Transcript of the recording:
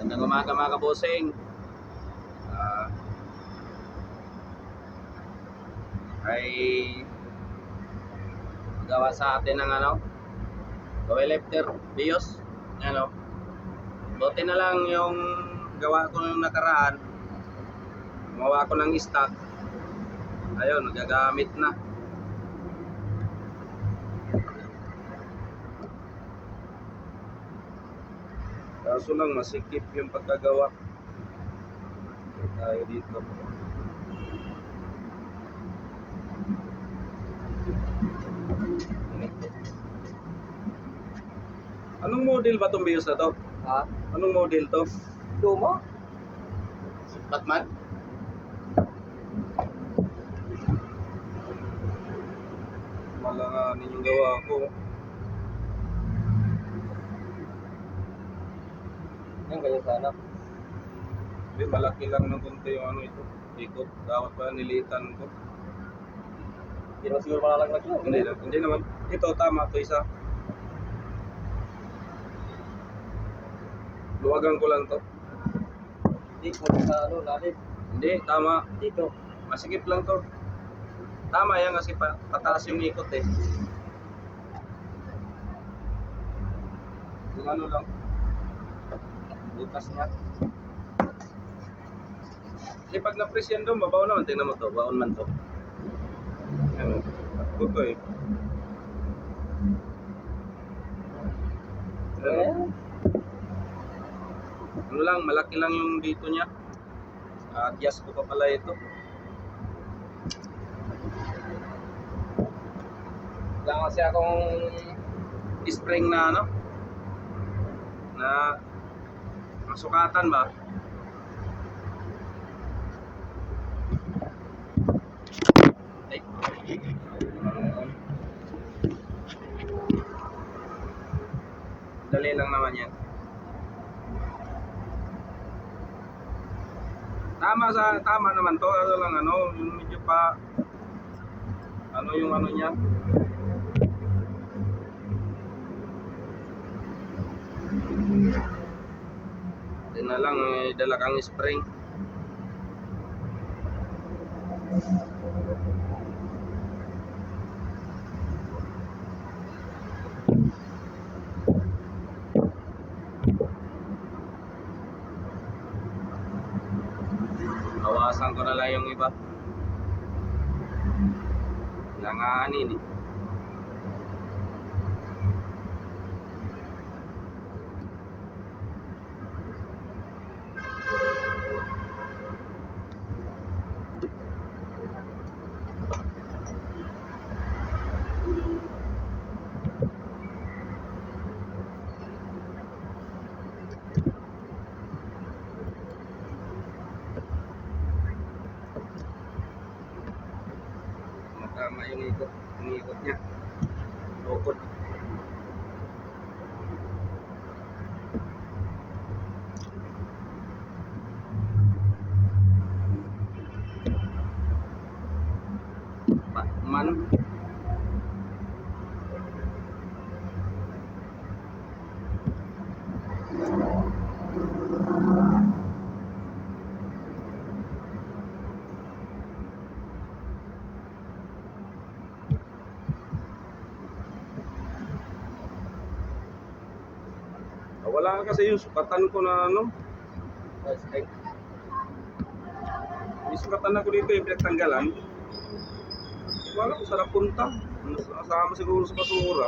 Magandang umaga mga kabosing. Ay gawa sa atin ng gawin lifter bios. Buti na lang yung gawa ko nung nakaraan. Gumawa ko ng stock. Ayun, nagagamit na. Kaso lang masikip yung pagkagawa. Tayo dito. Anong model ba itong bios na to? Ha? Anong model to? Luma? Batman? Malanganin yung gawa ko. Yan kayo sana. Hindi, malaki lang ng konti yung ito. Ikot. Dapat pa nilitan ko. Hindi naman siguro malalaglag yun. Hindi naman. Ito, tama ito isa. Luwagan ko lang to. Hindi, kung sa lalim. Hindi, tama. Dito. Masikip lang to. Tama yan kasi pataas yung ikot eh. Yung lang. Butas niya. Kasi pag na-press yan doon, mabaw naman. Tingnan mo to, baon man to. Ano? Ito eh. Ano lang, malaki lang yung dito niya. Adjust ko pa pala ito. Lang kasi akong spring na na masukatan ba? Ay. Dali lang naman yan. Tama naman to. Ano lang yung medyo pa yung niya. Din na lang dala kang spring. Bawasan ko na lang yung iba. Langanin eh. Tama yung ikot niya. Bukod. Batman. Wala kasi yung sukatan ko na may sukatan ako dito yung pinagtanggalan. Wala ko sarap punta. Nasama siguro sa basura.